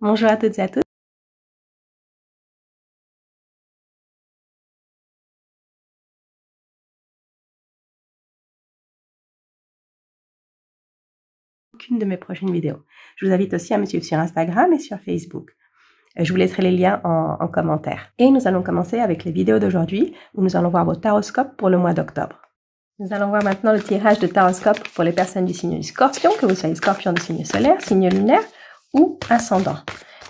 Bonjour à toutes et à tous. Aucune de mes prochaines vidéos. Je vous invite aussi à me suivre sur Instagram et sur Facebook. Je vous laisserai les liens en commentaire. Et nous allons commencer avec les vidéos d'aujourd'hui où nous allons voir vos taroscopes pour le mois d'octobre. Nous allons voir maintenant le tirage de taroscope pour les personnes du signe du Scorpion, que vous soyez Scorpion du signe solaire, signe lunaire ou ascendant.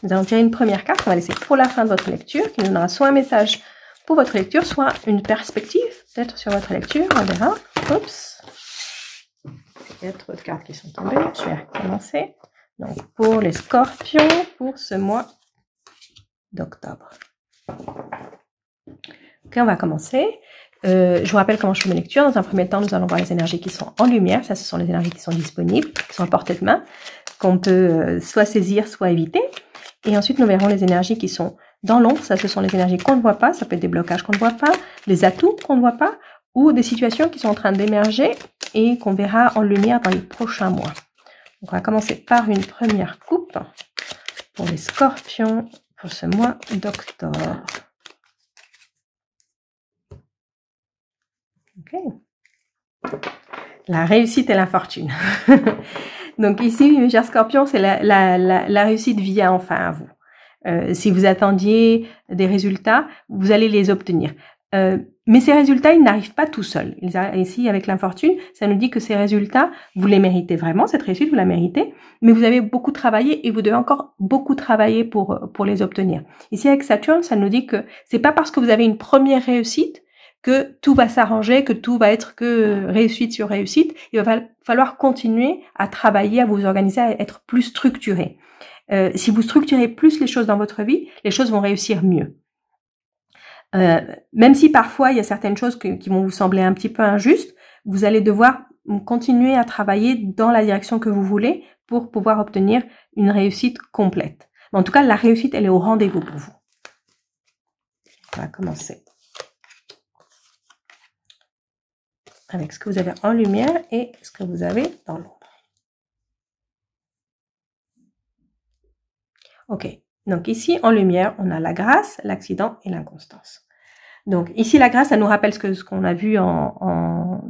Nous allons tirer une première carte qu'on va laisser pour la fin de votre lecture, qui nous donnera soit un message pour votre lecture, soit une perspective peut-être sur votre lecture. On verra. Oups. Il y a trop de cartes qui sont tombées. Je vais recommencer. Donc, pour les Scorpions, pour ce mois d'octobre. Ok, on va commencer. Je vous rappelle comment je fais mes lectures. Dans un premier temps, nous allons voir les énergies qui sont en lumière. Ça, ce sont les énergies qui sont disponibles, qui sont à portée de main, qu'on peut soit saisir, soit éviter. Et ensuite, nous verrons les énergies qui sont dans l'ombre. Ça, ce sont les énergies qu'on ne voit pas. Ça peut être des blocages qu'on ne voit pas, des atouts qu'on ne voit pas, ou des situations qui sont en train d'émerger et qu'on verra en lumière dans les prochains mois. Donc, on va commencer par une première coupe pour les Scorpions pour ce mois d'octobre. Ok. La réussite et l'infortune. Donc ici, mes chers Scorpions, c'est la réussite vient enfin à vous. Si vous attendiez des résultats, vous allez les obtenir. Mais ces résultats, ils n'arrivent pas tout seuls. Ici, avec l'infortune, ça nous dit que ces résultats, vous les méritez vraiment, cette réussite, vous la méritez, mais vous avez beaucoup travaillé et vous devez encore beaucoup travailler pour les obtenir. Ici, avec Saturne, ça nous dit que c'est pas parce que vous avez une première réussite que tout va s'arranger, que tout va être que réussite sur réussite. Il va falloir continuer à travailler, à vous organiser, à être plus structuré. Si vous structurez plus les choses dans votre vie, les choses vont réussir mieux. Même si parfois il y a certaines choses qui vont vous sembler un petit peu injustes, vous allez devoir continuer à travailler dans la direction que vous voulez pour pouvoir obtenir une réussite complète. Mais en tout cas, la réussite, elle est au rendez-vous pour vous. On va commencer avec ce que vous avez en lumière et ce que vous avez dans l'ombre. Ok, donc ici en lumière, on a la grâce, l'accident et l'inconstance. Donc ici la grâce, ça nous rappelle ce qu'on a vu dans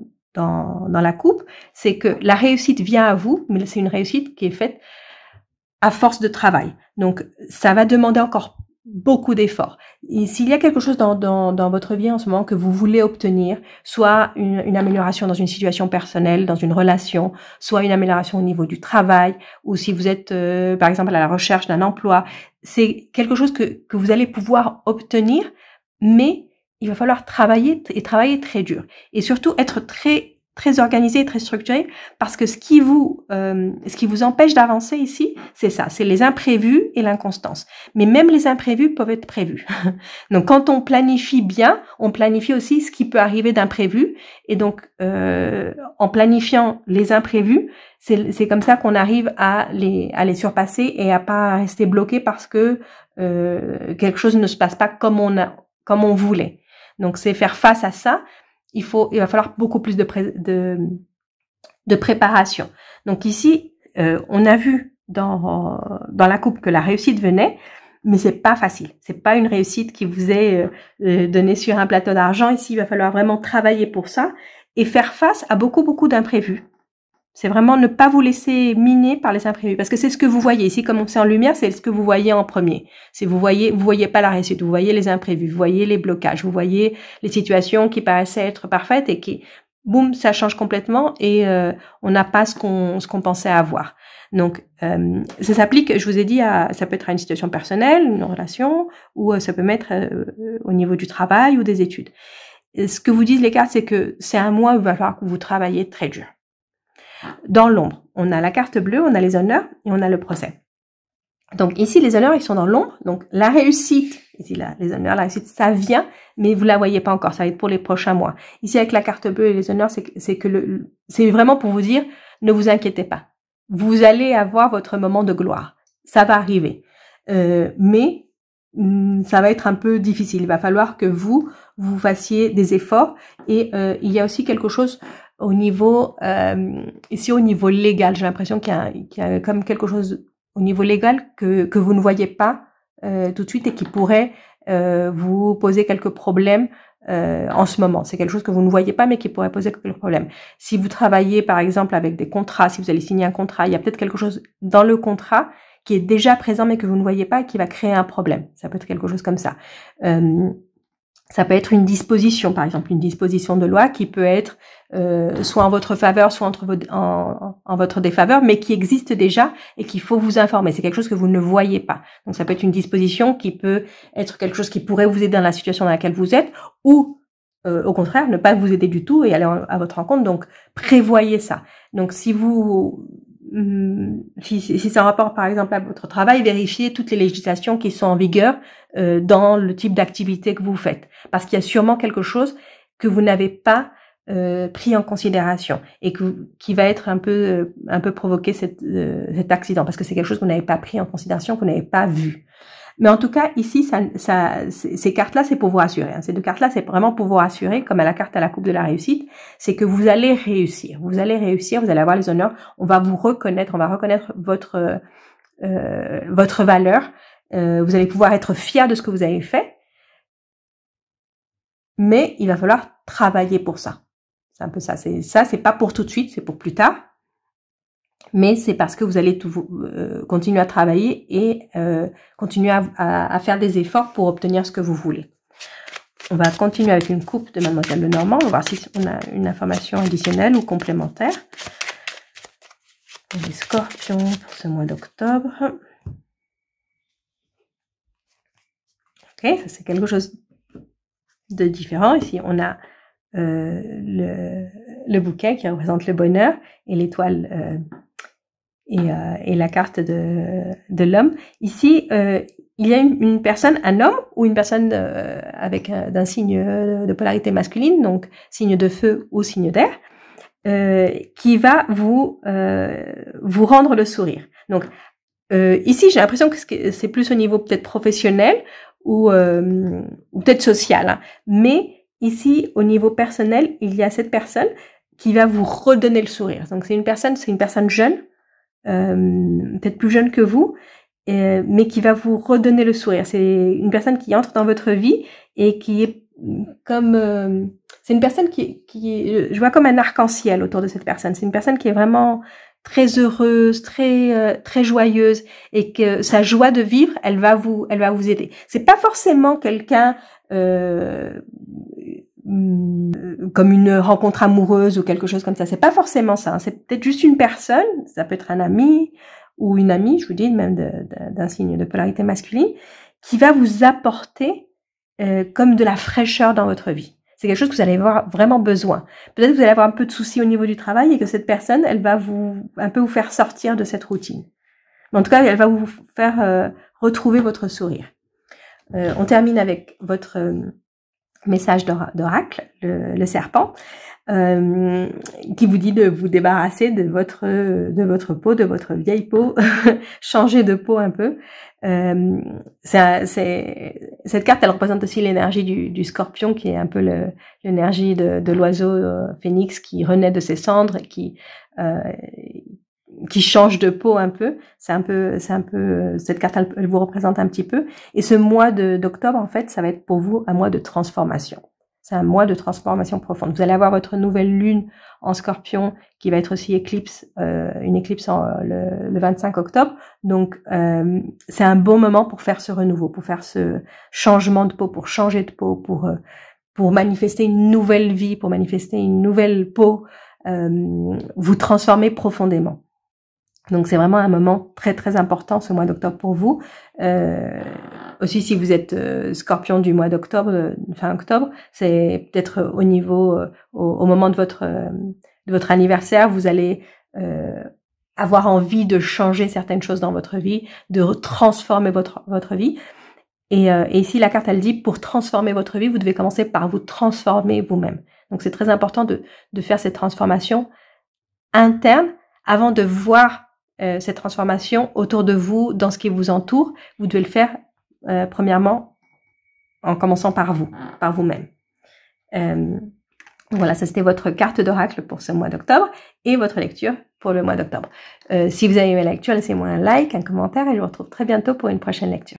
la coupe, c'est que la réussite vient à vous, mais c'est une réussite qui est faite à force de travail. Donc ça va demander encore beaucoup d'efforts. S'il y a quelque chose dans votre vie en ce moment que vous voulez obtenir, soit une amélioration dans une situation personnelle, dans une relation, soit une amélioration au niveau du travail, ou si vous êtes par exemple à la recherche d'un emploi, c'est quelque chose que vous allez pouvoir obtenir, mais il va falloir travailler et travailler très dur. Et surtout être très organisé et très structuré, parce que ce qui vous empêche d'avancer ici, c'est ça, c'est les imprévus et l'inconstance. Mais même les imprévus peuvent être prévus. Donc quand on planifie bien, on planifie aussi ce qui peut arriver d'imprévu. Et donc en planifiant les imprévus, c'est comme ça qu'on arrive à les surpasser et à pas rester bloqué parce que quelque chose ne se passe pas comme on voulait. Donc c'est faire face à ça. Il va falloir beaucoup plus de préparation. Donc ici, on a vu dans la coupe que la réussite venait, mais c'est pas facile. C'est pas une réussite qui vous est donnée sur un plateau d'argent. Ici, il va falloir vraiment travailler pour ça et faire face à beaucoup d'imprévus. C'est vraiment ne pas vous laisser miner par les imprévus, parce que c'est ce que vous voyez. Ici, comme c'est en lumière, c'est ce que vous voyez en premier. Si vous voyez pas la réussite, vous voyez les imprévus, vous voyez les blocages, vous voyez les situations qui paraissaient être parfaites et qui, boum, ça change complètement et on n'a pas ce qu'on pensait avoir. Donc, ça s'applique, je vous ai dit, ça peut être à une situation personnelle, une relation, ou ça peut mettre au niveau du travail ou des études. Et ce que vous disent les cartes, c'est que c'est un mois où il va falloir que vous travaillez très dur. Dans l'ombre, on a la carte bleue, on a les honneurs et on a le procès. Donc ici, les honneurs, ils sont dans l'ombre. Donc la réussite, ici là, les honneurs, la réussite, ça vient, mais vous la voyez pas encore. Ça va être pour les prochains mois. Ici, avec la carte bleue et les honneurs, c'est vraiment pour vous dire, ne vous inquiétez pas. Vous allez avoir votre moment de gloire. Ça va arriver. Mais ça va être un peu difficile. Il va falloir que vous fassiez des efforts. Et il y a aussi quelque chose au niveau, ici au niveau légal, j'ai l'impression qu'il y a comme quelque chose au niveau légal que vous ne voyez pas tout de suite et qui pourrait vous poser quelques problèmes en ce moment. C'est quelque chose que vous ne voyez pas, mais qui pourrait poser quelques problèmes. Si vous travaillez, par exemple, avec des contrats, si vous allez signer un contrat, il y a peut-être quelque chose dans le contrat qui est déjà présent, mais que vous ne voyez pas, et qui va créer un problème. Ça peut être quelque chose comme ça. Ça peut être une disposition, par exemple, une disposition de loi qui peut être soit en votre faveur, soit en votre défaveur, mais qui existe déjà et qu'il faut vous informer. C'est quelque chose que vous ne voyez pas. Donc, ça peut être une disposition qui peut être quelque chose qui pourrait vous aider dans la situation dans laquelle vous êtes, ou au contraire, ne pas vous aider du tout et aller à votre rencontre. Donc, prévoyez ça. Donc, si c'est en rapport, par exemple, à votre travail, vérifiez toutes les législations qui sont en vigueur dans le type d'activité que vous faites. Parce qu'il y a sûrement quelque chose que vous n'avez pas pris en considération et qui va être un peu provoqué cet accident, parce que c'est quelque chose que vous n'avez pas pris en considération, que vous n'avez pas vu. Mais en tout cas, ici, ces cartes-là, c'est pour vous rassurer. Hein. Ces deux cartes-là, c'est vraiment pour vous rassurer, comme à la carte à la coupe de la réussite, c'est que vous allez réussir. Vous allez réussir, vous allez avoir les honneurs. On va vous reconnaître, on va reconnaître votre valeur. Vous allez pouvoir être fier de ce que vous avez fait. Mais il va falloir travailler pour ça. C'est un peu ça. C'est pas pour tout de suite, c'est pour plus tard. Mais c'est parce que vous allez continuer à travailler et continuer à faire des efforts pour obtenir ce que vous voulez. On va continuer avec une coupe de Mademoiselle Lenormand. On va voir si on a une information additionnelle ou complémentaire. Les Scorpions pour ce mois d'octobre. Ok, ça c'est quelque chose de différent. Ici, on a le bouquet qui représente le bonheur et l'étoile et la carte de l'homme. Ici, il y a une personne, un homme ou une personne avec d'un signe de polarité masculine, donc signe de feu ou signe d'air, qui va vous rendre le sourire. Donc ici, j'ai l'impression que c'est plus au niveau peut-être professionnel ou peut-être social, hein. Mais ici, au niveau personnel, il y a cette personne qui va vous redonner le sourire. Donc c'est une personne jeune, peut-être plus jeune que vous, mais qui va vous redonner le sourire. C'est une personne qui entre dans votre vie et qui est comme c'est une personne qui je vois comme un arc-en-ciel autour de cette personne. C'est une personne qui est vraiment très heureuse, très joyeuse, et que sa joie de vivre, elle va vous aider. C'est pas forcément quelqu'un comme une rencontre amoureuse ou quelque chose comme ça. C'est pas forcément ça. Hein. C'est peut-être juste une personne. Ça peut être un ami ou une amie, je vous dis, même d'un signe de polarité masculine, qui va vous apporter comme de la fraîcheur dans votre vie. C'est quelque chose que vous allez avoir vraiment besoin. Peut-être que vous allez avoir un peu de soucis au niveau du travail et que cette personne, elle va un peu vous faire sortir de cette routine. Mais en tout cas, elle va vous faire retrouver votre sourire. On termine avec votre message d'oracle, le serpent, qui vous dit de vous débarrasser de votre peau, de votre vieille peau, changer de peau un peu. Cette carte, elle représente aussi l'énergie du scorpion, qui est un peu l'énergie de l'oiseau phénix qui renaît de ses cendres, qui change de peau un peu. C'est un peu cette carte, elle vous représente un petit peu. Et ce mois d'octobre, en fait, ça va être pour vous un mois de transformation. C'est un mois de transformation profonde. Vous allez avoir votre nouvelle lune en Scorpion qui va être aussi une éclipse le 25 octobre. Donc, c'est un bon moment pour faire ce renouveau, pour faire ce changement de peau, pour changer de peau, pour manifester une nouvelle vie, pour manifester une nouvelle peau, vous transformer profondément. Donc c'est vraiment un moment très très important ce mois d'octobre pour vous. Aussi si vous êtes Scorpion du mois d'octobre, fin octobre, c'est peut-être au niveau au moment de votre anniversaire, vous allez avoir envie de changer certaines choses dans votre vie, de transformer votre vie. Et ici la carte elle dit pour transformer votre vie, vous devez commencer par vous transformer vous-même. Donc c'est très important de faire cette transformation interne avant de voir cette transformation autour de vous, dans ce qui vous entoure. Vous devez le faire premièrement en commençant par vous-même. Voilà, ça c'était votre carte d'oracle pour ce mois d'octobre et votre lecture pour le mois d'octobre. Si vous avez aimé la lecture, laissez-moi un like, un commentaire et je vous retrouve très bientôt pour une prochaine lecture.